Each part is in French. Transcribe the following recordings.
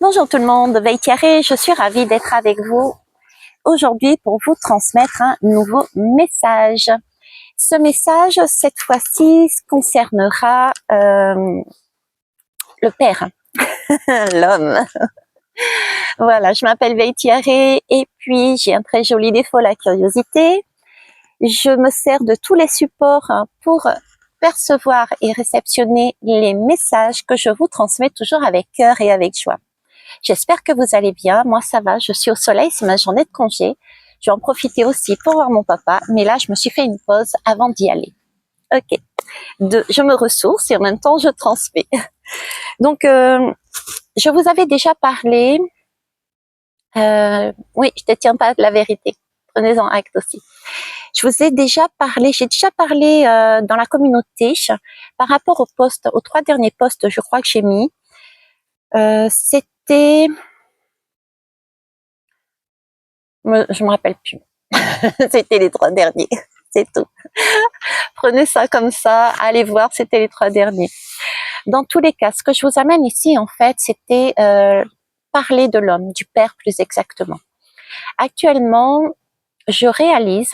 Bonjour tout le monde, Veille Thierry, je suis ravie d'être avec vous aujourd'hui pour vous transmettre un nouveau message. Ce message, cette fois-ci, concernera le père, l'homme. Voilà, je m'appelle Veille Thierry et puis j'ai un très joli défaut, la curiosité. Je me sers de tous les supports pour percevoir et réceptionner les messages que je vous transmets toujours avec cœur et avec joie. J'espère que vous allez bien. Moi, ça va. Je suis au soleil. C'est ma journée de congé. Je vais en profiter aussi pour voir mon papa. Mais là, je me suis fait une pause avant d'y aller. Ok. Je me ressource et en même temps, je transmets. Donc, je vous avais déjà parlé. Oui, je ne détiens pas la vérité. Prenez-en acte aussi. Je vous ai déjà parlé. J'ai déjà parlé dans la communauté par rapport aux 3 derniers posts, je crois que j'ai mis. C'était... Je me rappelle plus. C'était les 3 derniers, c'est tout. Prenez ça comme ça, allez voir, c'était les 3 derniers. Dans tous les cas, ce que je vous amène ici, en fait, c'était parler de l'homme, du père plus exactement. Actuellement, je réalise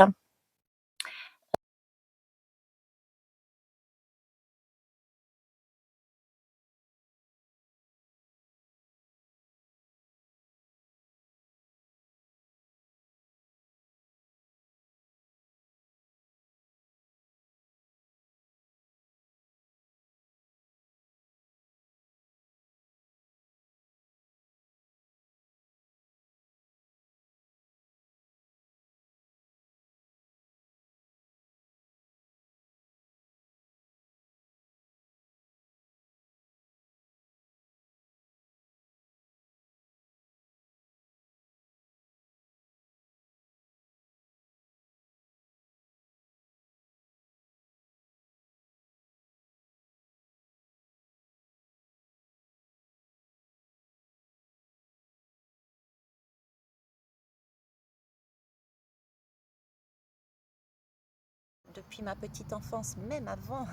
depuis ma petite enfance, même avant,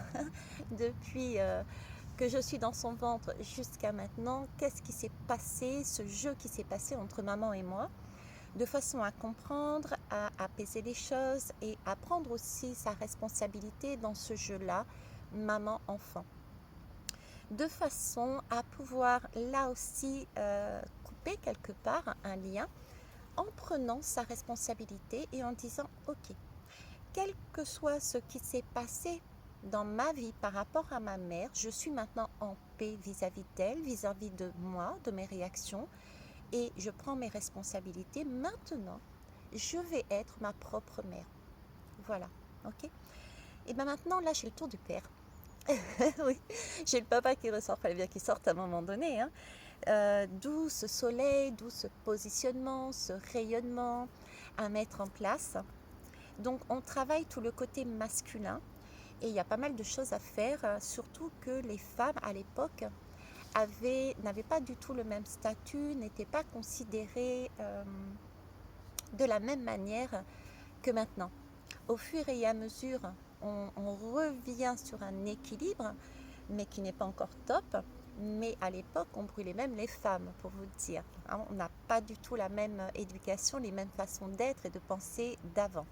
depuis que je suis dans son ventre jusqu'à maintenant, qu'est-ce qui s'est passé, ce jeu qui s'est passé entre maman et moi, de façon à comprendre, à apaiser les choses et à prendre aussi sa responsabilité dans ce jeu-là, maman-enfant. De façon à pouvoir là aussi couper quelque part un lien en prenant sa responsabilité et en disant ok, quel que soit ce qui s'est passé dans ma vie par rapport à ma mère, je suis maintenant en paix vis-à-vis d'elle, vis-à-vis de moi, de mes réactions, et je prends mes responsabilités. Maintenant, je vais être ma propre mère. Voilà, ok. Et bien maintenant, là, j'ai le tour du père. Oui, j'ai le papa qui ressort, fallait bien qu'il sorte à un moment donné. Hein. D'où ce soleil, d'où ce positionnement, ce rayonnement à mettre en place. Donc on travaille tout le côté masculin et il y a pas mal de choses à faire, surtout que les femmes à l'époque n'avaient pas du tout le même statut, n'étaient pas considérées de la même manière que maintenant. Au fur et à mesure, on revient sur un équilibre, mais qui n'est pas encore top. Mais à l'époque, on brûlait même les femmes, pour vous dire. Hein, on n'a pas du tout la même éducation, les mêmes façons d'être et de penser d'avant.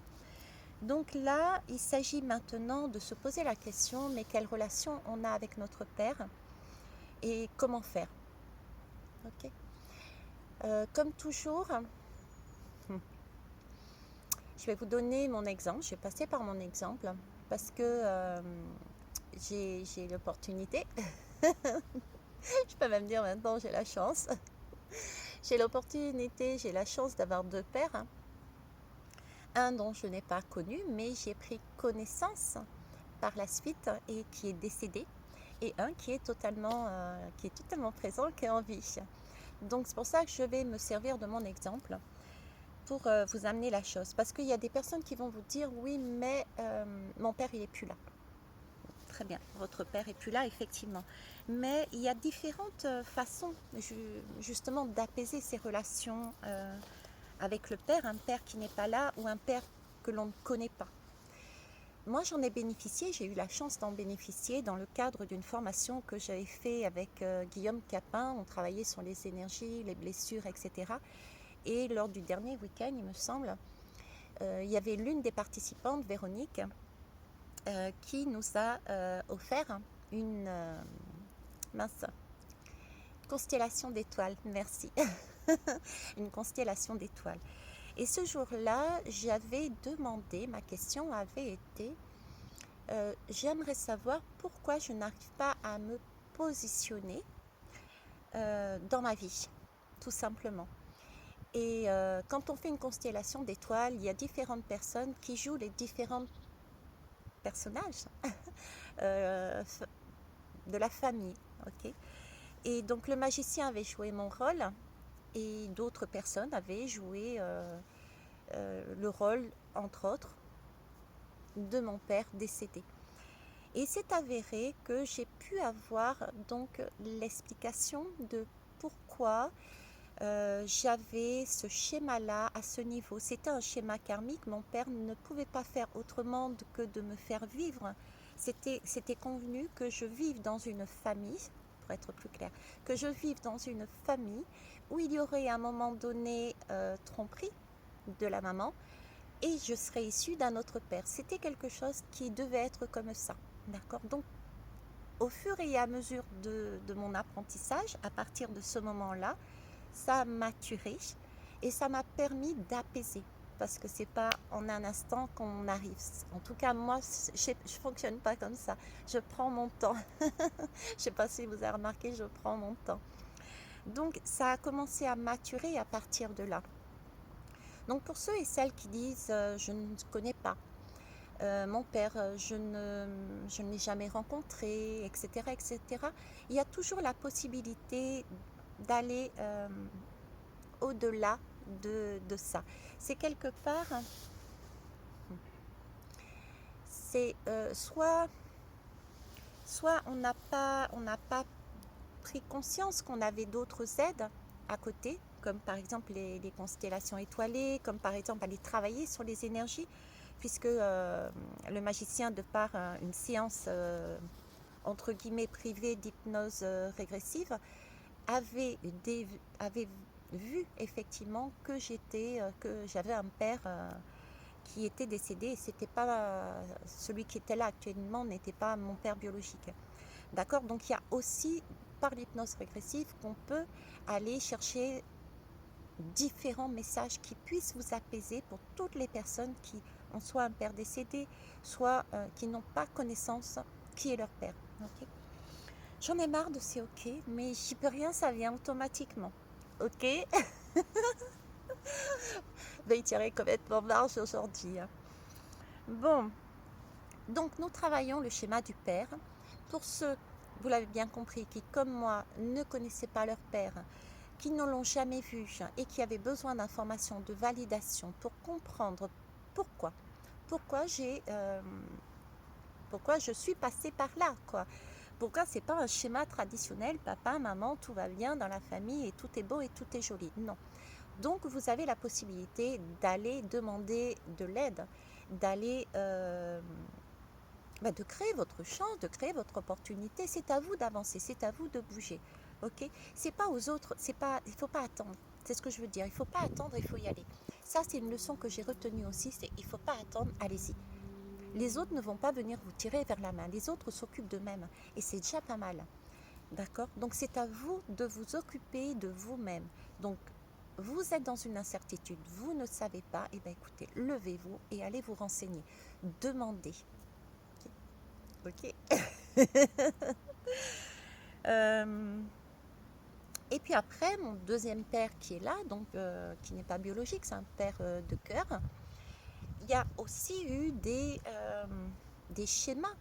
Donc là, il s'agit maintenant de se poser la question, mais quelle relation on a avec notre père et comment faire. Okay. Comme toujours, je vais vous donner mon exemple, je vais passer par mon exemple parce que j'ai l'opportunité, je peux même dire maintenant j'ai la chance, j'ai l'opportunité, j'ai la chance d'avoir 2 pères, un dont je n'ai pas connu mais j'ai pris connaissance par la suite et qui est décédé, et un qui est totalement présent, qui est en vie. Donc c'est pour ça que je vais me servir de mon exemple pour vous amener la chose. Parce qu'il y a des personnes qui vont vous dire oui, mais mon père il n'est plus là. Très bien, votre père n'est plus là, effectivement. Mais il y a différentes façons justement d'apaiser ces relations avec le père, un père qui n'est pas là ou un père que l'on ne connaît pas. moi, j'en ai bénéficié, j'ai eu la chance d'en bénéficier dans le cadre d'une formation que j'avais fait avec Guillaume Capin. On travaillait sur les énergies, les blessures, etc. Et lors du dernier week-end, il me semble, il y avait l'une des participantes, Véronique, qui nous a offert une mince, constellation d'étoiles. Merci. Une constellation d'étoiles. Et ce jour-là, j'avais demandé, ma question avait été, j'aimerais savoir pourquoi je n'arrive pas à me positionner dans ma vie, tout simplement. Et quand on fait une constellation d'étoiles, il y a différentes personnes qui jouent les différents personnages de la famille. Ok. Et donc le magicien avait joué mon rôle et d'autres personnes avaient joué le rôle, entre autres, de mon père décédé. Et c'est avéré que j'ai pu avoir donc l'explication de pourquoi j'avais ce schéma-là à ce niveau. C'était un schéma karmique. Mon père ne pouvait pas faire autrement que de me faire vivre. C'était convenu que je vive dans une famille, pour être plus clair, que je vive dans une famille où il y aurait à un moment donné tromperie de la maman et je serais issue d'un autre père. C'était quelque chose qui devait être comme ça. D'accord. Donc, au fur et à mesure de mon apprentissage, à partir de ce moment-là, ça a maturé et ça m'a permis d'apaiser. Parce que c'est pas en un instant qu'on arrive. En tout cas, moi, je fonctionne pas comme ça. Je prends mon temps. Je sais pas si vous avez remarqué, je prends mon temps. Donc, ça a commencé à maturer à partir de là. Donc, pour ceux et celles qui disent je ne connais pas, mon père, je ne l'ai jamais rencontré, etc., etc. Il y a toujours la possibilité d'aller au-delà de ça. C'est quelque part, c'est soit on n'a pas pris conscience qu'on avait d'autres aides à côté, comme par exemple les constellations étoilées, comme par exemple aller travailler sur les énergies, puisque le magicien, de par une séance entre guillemets privée d'hypnose régressive, avait vu effectivement que j'avais un père qui était décédé et c'était pas celui qui était là actuellement n'était pas mon père biologique. D'accord. Donc il y a aussi par l'hypnose régressive qu'on peut aller chercher différents messages qui puissent vous apaiser pour toutes les personnes qui ont soit un père décédé, soit qui n'ont pas connaissance qui est leur père. Okay. J'en ai marre de ces ok, mais j'y peux rien, ça vient automatiquement. Ok. Va y tirer complètement marche aujourd'hui. Bon, donc nous travaillons le schéma du père. Pour ceux, vous l'avez bien compris, qui comme moi ne connaissaient pas leur père, qui ne l'ont jamais vu et qui avaient besoin d'informations, de validation pour comprendre pourquoi pourquoi je suis passée par là, quoi. Pourquoi c'est pas un schéma traditionnel, papa, maman, tout va bien dans la famille et tout est beau et tout est joli. Non. Donc vous avez la possibilité d'aller demander de l'aide, d'aller de créer votre chance, de créer votre opportunité. C'est à vous d'avancer, c'est à vous de bouger. Ok. C'est pas aux autres, il faut pas attendre. C'est ce que je veux dire. Il faut pas attendre, il faut y aller. Ça, c'est une leçon que j'ai retenue aussi. C'est il faut pas attendre, allez-y. Les autres ne vont pas venir vous tirer vers la main. Les autres s'occupent d'eux-mêmes et c'est déjà pas mal. D'accord. Donc c'est à vous de vous occuper de vous-même. Donc vous êtes dans une incertitude, vous ne savez pas, et bien écoutez, levez-vous et allez vous renseigner. Demandez. Ok. Et puis après, mon deuxième père qui est là, donc qui n'est pas biologique, c'est un père de cœur. Il y a aussi eu des schémas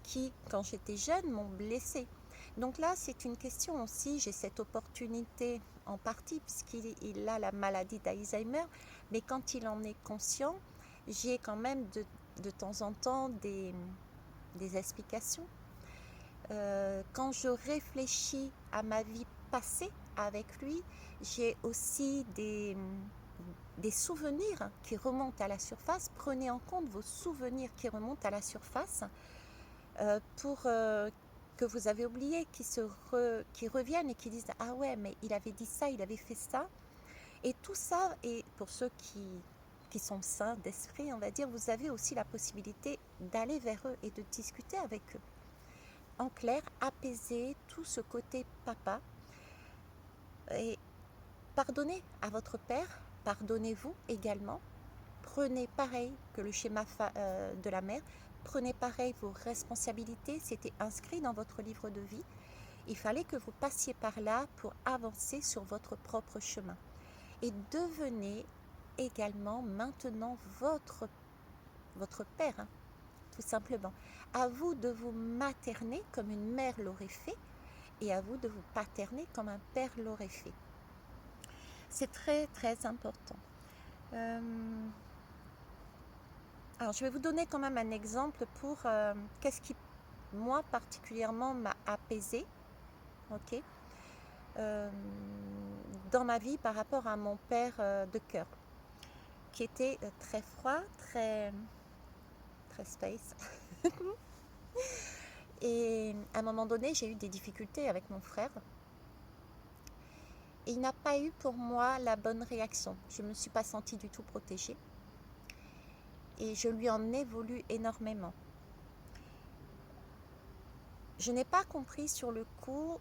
qui, quand j'étais jeune, m'ont blessée. Donc là, c'est une question aussi, j'ai cette opportunité en partie, puisqu'il a la maladie d'Alzheimer, mais quand il en est conscient, j'ai quand même de temps en temps des explications. Quand je réfléchis à ma vie passée avec lui, j'ai aussi des souvenirs qui remontent à la surface. Prenez en compte vos souvenirs qui remontent à la surface pour que vous avez oublié, qui reviennent et qui disent « Ah ouais, mais il avait dit ça, il avait fait ça ». Et tout ça, et pour ceux qui sont sains d'esprit, on va dire, vous avez aussi la possibilité d'aller vers eux et de discuter avec eux. En clair, apaiser tout ce côté papa et pardonnez à votre père, pardonnez-vous également. Prenez pareil que le schéma de la mère, prenez pareil vos responsabilités, c'était inscrit dans votre livre de vie. Il fallait que vous passiez par là pour avancer sur votre propre chemin. Et devenez également maintenant votre père, hein, tout simplement. À vous de vous materner comme une mère l'aurait fait et à vous de vous paterner comme un père l'aurait fait. C'est très très important. Alors je vais vous donner quand même un exemple pour qu'est-ce qui moi particulièrement m'a apaisée, ok, dans ma vie par rapport à mon père de cœur, qui était très froid, très space. Et à un moment donné, j'ai eu des difficultés avec mon frère. Et il n'a pas eu pour moi la bonne réaction. Je ne me suis pas sentie du tout protégée. Et je lui en ai voulu énormément. Je n'ai pas compris sur le coup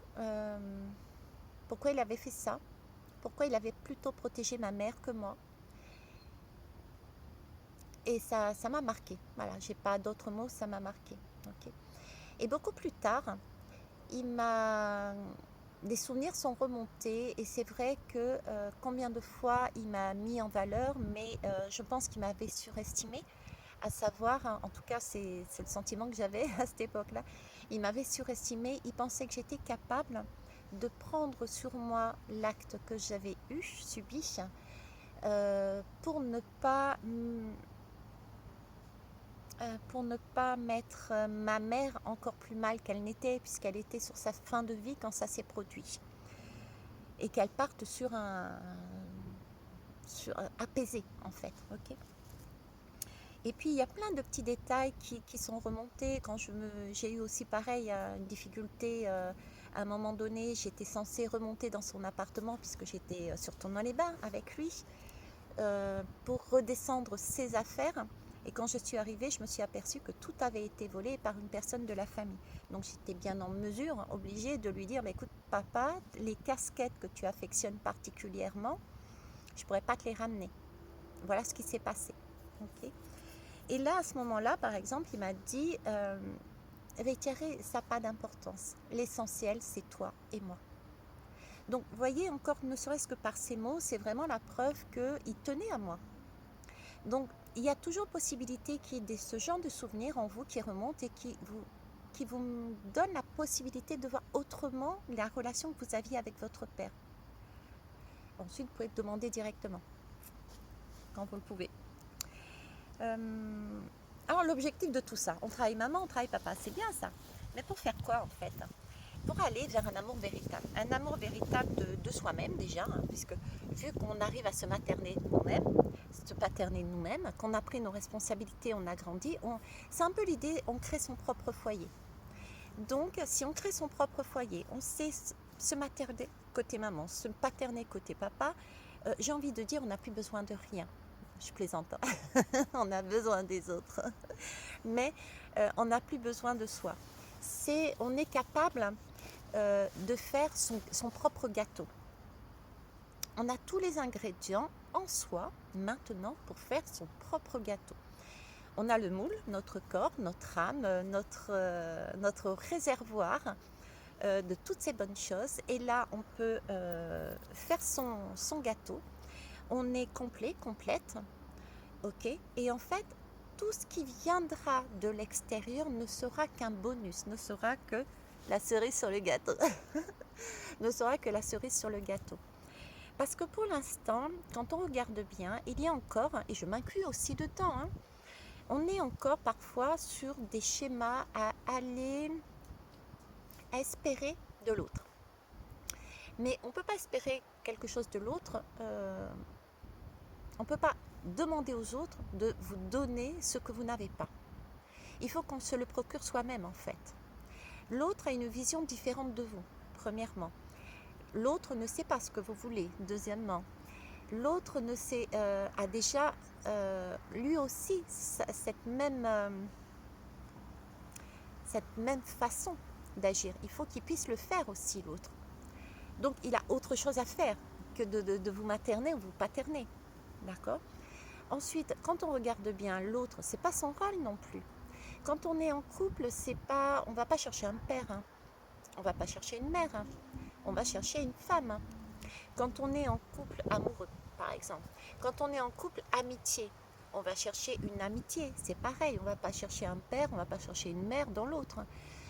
pourquoi il avait fait ça. Pourquoi il avait plutôt protégé ma mère que moi. Et ça m'a marqué. Voilà, j'ai pas d'autres mots, ça m'a marqué. Okay. Et beaucoup plus tard, des souvenirs sont remontés et c'est vrai que combien de fois il m'a mis en valeur, mais je pense qu'il m'avait surestimé, à savoir, hein, en tout cas c'est le sentiment que j'avais à cette époque-là, il m'avait surestimé, il pensait que j'étais capable de prendre sur moi l'acte que j'avais subi, pour ne pas mettre ma mère encore plus mal qu'elle n'était, puisqu'elle était sur sa fin de vie quand ça s'est produit. Et qu'elle parte sur apaisé en fait. Okay. Et puis il y a plein de petits détails qui sont remontés. Quand j'ai eu aussi pareil une difficulté, à un moment donné, j'étais censée remonter dans son appartement puisque j'étais sur Tournon-les-Bains avec lui pour redescendre ses affaires. Et quand je suis arrivée, je me suis aperçue que tout avait été volé par une personne de la famille. Donc j'étais bien en mesure, obligée de lui dire, écoute papa, les casquettes que tu affectionnes particulièrement, je ne pourrais pas te les ramener. Voilà ce qui s'est passé. Okay. Et là, à ce moment-là, par exemple, il m'a dit, Thierry, ça n'a pas d'importance. L'essentiel, c'est toi et moi. Donc, vous voyez, encore, ne serait-ce que par ces mots, c'est vraiment la preuve qu'il tenait à moi. Donc, il y a toujours possibilité qu'il y ait ce genre de souvenirs en vous qui remontent et qui vous donnent la possibilité de voir autrement la relation que vous aviez avec votre père. Ensuite, vous pouvez demander directement, quand vous le pouvez. Alors, l'objectif de tout ça, on travaille maman, on travaille papa, c'est bien ça. Mais pour faire quoi, en fait ? Pour aller vers un amour véritable. Un amour véritable de soi-même déjà, hein, puisque vu qu'on arrive à se materner nous-mêmes, se paterner nous-mêmes, qu'on a pris nos responsabilités, on a grandi, c'est un peu l'idée, on crée son propre foyer. Donc, si on crée son propre foyer, on sait se materner côté maman, se paterner côté papa, j'ai envie de dire, on n'a plus besoin de rien. Je plaisante, on a besoin des autres, mais on n'a plus besoin de soi. On est capable de faire son propre gâteau. On a tous les ingrédients en soi maintenant pour faire son propre gâteau. On a le moule, notre corps, notre âme, notre réservoir de toutes ces bonnes choses. Et là, on peut faire son gâteau. On est complet, complète. Ok. Et en fait, tout ce qui viendra de l'extérieur ne sera qu'un bonus, ne sera que la cerise sur le gâteau. Ne sera que la cerise sur le gâteau. Parce que pour l'instant, quand on regarde bien, il y a encore, et je m'inclus aussi dedans, hein, on est encore parfois sur des schémas à espérer de l'autre. Mais on ne peut pas espérer quelque chose de l'autre On ne peut pas demander aux autres de vous donner ce que vous n'avez pas. Il faut qu'on se le procure soi-même en fait. L'autre a une vision différente de vous, premièrement. L'autre ne sait pas ce que vous voulez, deuxièmement. L'autre ne sait, a déjà lui aussi cette même façon d'agir. Il faut qu'il puisse le faire aussi, l'autre. Donc il a autre chose à faire que de vous materner ou vous paterner. D'accord? Ensuite, quand on regarde bien l'autre, c'est pas son rôle non plus. Quand on est en couple, c'est pas, on va pas chercher un père, hein. On va pas chercher une mère, hein. On va chercher une femme, hein. Quand on est en couple amoureux, par exemple, quand on est en couple amitié, on va chercher une amitié, c'est pareil, on ne va pas chercher un père, on ne va pas chercher une mère dans l'autre.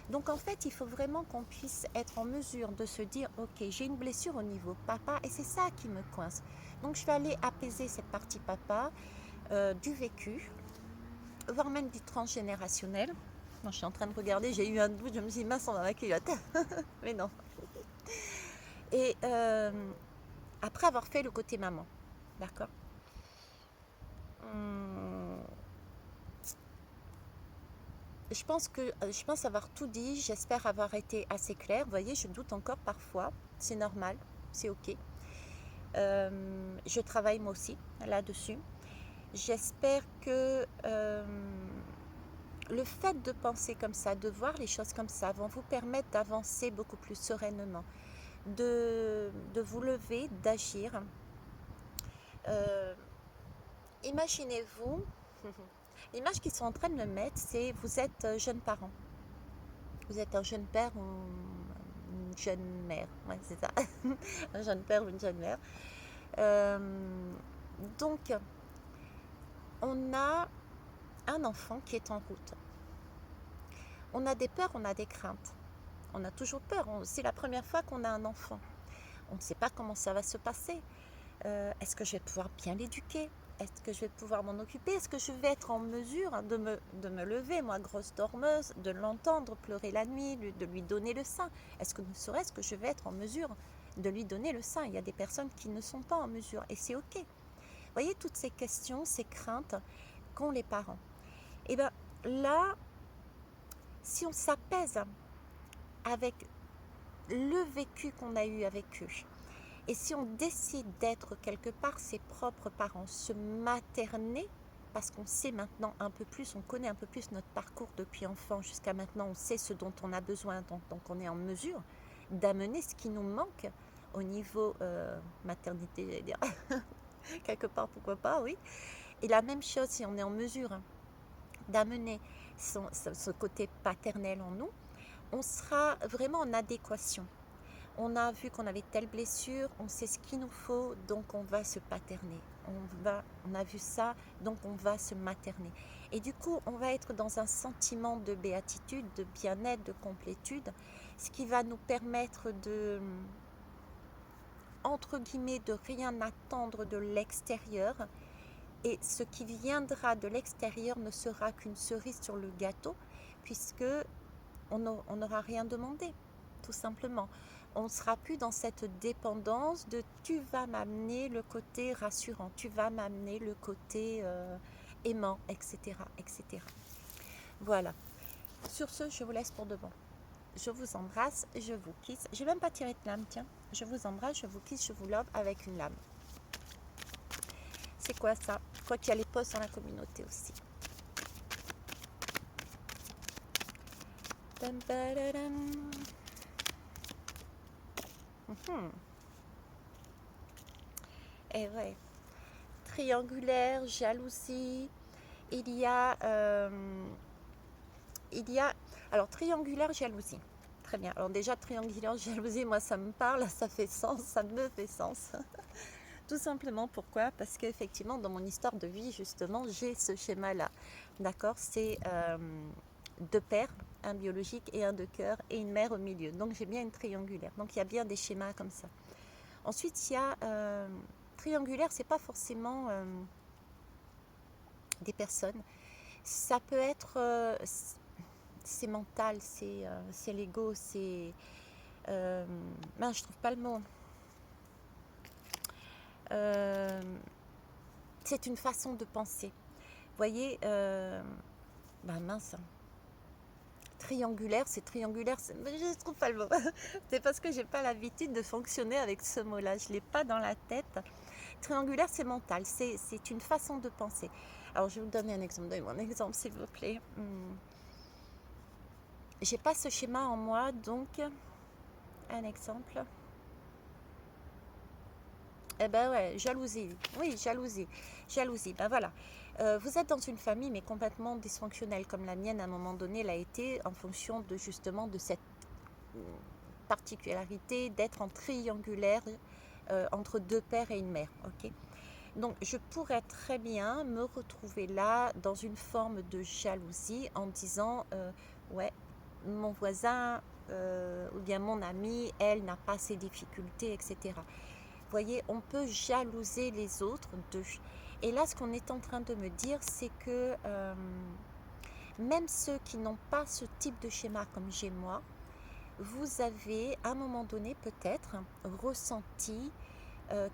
Donc en fait, il faut vraiment qu'on puisse être en mesure de se dire, ok, j'ai une blessure au niveau papa et c'est ça qui me coince. Donc je vais aller apaiser cette partie papa, du vécu, voire même du transgénérationnel. Non, je suis en train de regarder, j'ai eu un doute, je me suis dit, mince, on va ma culotte. Mais non. Et après avoir fait le côté maman, d'accord. Je pense avoir tout dit, j'espère avoir été assez claire. Vous voyez, je doute encore parfois, c'est normal, c'est ok. Je travaille moi aussi là-dessus. J'espère que le fait de penser comme ça, de voir les choses comme ça, vont vous permettre d'avancer beaucoup plus sereinement, de vous lever, d'agir. Imaginez-vous, l'image qu'ils sont en train de me mettre, c'est vous êtes jeune parent. Vous êtes un jeune père ou une jeune mère. Ouais, c'est ça. Un jeune père ou une jeune mère. Donc, on a un enfant qui est en route. On a des peurs, on a des craintes. On a toujours peur. C'est la première fois qu'on a un enfant. On ne sait pas comment ça va se passer. Est-ce que je vais pouvoir bien l'éduquer? Est-ce que je vais pouvoir m'en occuper? Est-ce que je vais être en mesure de me lever, moi, grosse dormeuse, de l'entendre pleurer la nuit, de lui donner le sein? Est-ce que ne serait-ce que je vais être en mesure de lui donner le sein? Il y a des personnes qui ne sont pas en mesure et c'est ok. Vous voyez toutes ces questions, ces craintes qu'ont les parents. Et bien là, si on s'apaise avec le vécu qu'on a eu avec eux, et si on décide d'être quelque part ses propres parents, se materner, parce qu'on sait maintenant un peu plus, on connaît un peu plus notre parcours depuis enfant jusqu'à maintenant, on sait ce dont on a besoin, donc on est en mesure d'amener ce qui nous manque au niveau maternité, j'allais dire, quelque part, pourquoi pas, oui. Et la même chose, si on est en mesure d'amener ce côté paternel en nous, on sera vraiment en adéquation. On a vu qu'on avait telle blessure, on sait ce qu'il nous faut, donc on va se paterner. On a vu ça, donc on va se materner. Et du coup, on va être dans un sentiment de béatitude, de bien-être, de complétude, ce qui va nous permettre de, entre guillemets, de rien attendre de l'extérieur. Et ce qui viendra de l'extérieur ne sera qu'une cerise sur le gâteau, puisque on n'aura rien demandé, tout simplement. On ne sera plus dans cette dépendance de tu vas m'amener le côté rassurant, tu vas m'amener le côté aimant, etc., etc. Voilà. Sur ce, je vous laisse pour de bon. Je vous embrasse, je vous kiss. Je n'ai même pas tiré de lame, tiens. Je vous embrasse, je vous kiss, je vous love avec une lame. C'est quoi ça? Je crois qu'il y a les posts dans la communauté aussi. Et ouais. Triangulaire, jalousie. Il y a alors triangulaire, jalousie. Très bien. Alors déjà triangulaire, jalousie, moi ça me parle, ça fait sens, ça me fait sens. Tout simplement pourquoi? Parce qu'effectivement dans mon histoire de vie justement j'ai ce schéma là. D'accord? C'est deux pères, un biologique et un de cœur et une mère au milieu. Donc j'ai bien une triangulaire. Donc il y a bien des schémas comme ça. Ensuite il y a triangulaire, c'est pas forcément des personnes. Ça peut être c'est mental, c'est l'ego, c'est je trouve pas le mot. C'est une façon de penser. Vous voyez, mince. Triangulaire, c'est triangulaire, je ne trouve pas le mot. C'est parce que j'ai pas l'habitude de fonctionner avec ce mot-là. Je l'ai pas dans la tête. Triangulaire, c'est mental. C'est une façon de penser. Alors, je vais vous donner un exemple. Donnez-moi un exemple, s'il vous plaît. J'ai pas ce schéma en moi, donc un exemple. Eh ben ouais, jalousie. Oui, jalousie. Jalousie, ben voilà. Vous êtes dans une famille, mais complètement dysfonctionnelle, comme la mienne à un moment donné l'a été, en fonction de justement de cette particularité d'être en triangulaire entre deux pères et une mère. Ok. Donc, je pourrais très bien me retrouver là dans une forme de jalousie en disant ouais, mon voisin ou bien mon ami, elle n'a pas ces difficultés, etc. Vous voyez, on peut jalouser les autres d'eux. Et là, ce qu'on est en train de me dire, c'est que même ceux qui n'ont pas ce type de schéma comme j'ai moi, vous avez à un moment donné peut-être ressenti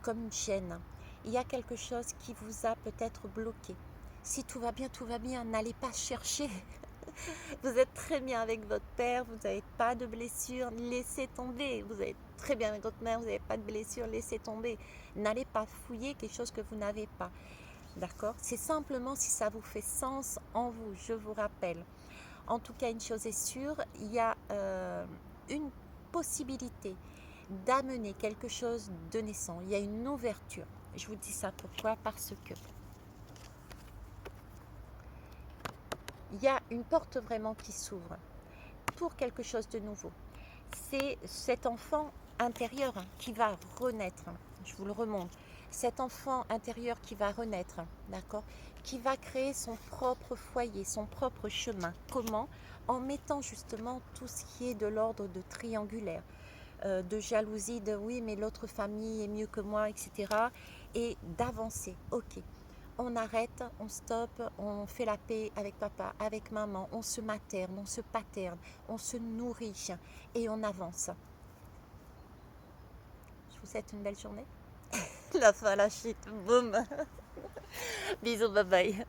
comme une gêne. Il y a quelque chose qui vous a peut-être bloqué. Si tout va bien, n'allez pas chercher. Vous êtes très bien avec votre père, vous n'avez pas de blessure, laissez tomber. Vous êtes très bien avec votre mère, vous n'avez pas de blessure, laissez tomber. N'allez pas fouiller quelque chose que vous n'avez pas. D'accord? C'est simplement si ça vous fait sens en vous, je vous rappelle. En tout cas, une chose est sûre, il y a une possibilité d'amener quelque chose de naissant. Il y a une ouverture. Je vous dis ça pourquoi? Parce que il y a une porte vraiment qui s'ouvre pour quelque chose de nouveau. C'est cet enfant intérieur qui va renaître. Je vous le remonte. Cet enfant intérieur qui va renaître, d'accord, qui va créer son propre foyer, son propre chemin. Comment? En mettant justement tout ce qui est de l'ordre de triangulaire, de jalousie, de oui mais l'autre famille est mieux que moi, etc. Et d'avancer. Ok, on arrête, on stoppe, on fait la paix avec papa, avec maman, on se materne, on se paterne, on se nourrit et on avance. Je vous souhaite une belle journée. La fin, la chute, boum. Bisous, bye bye.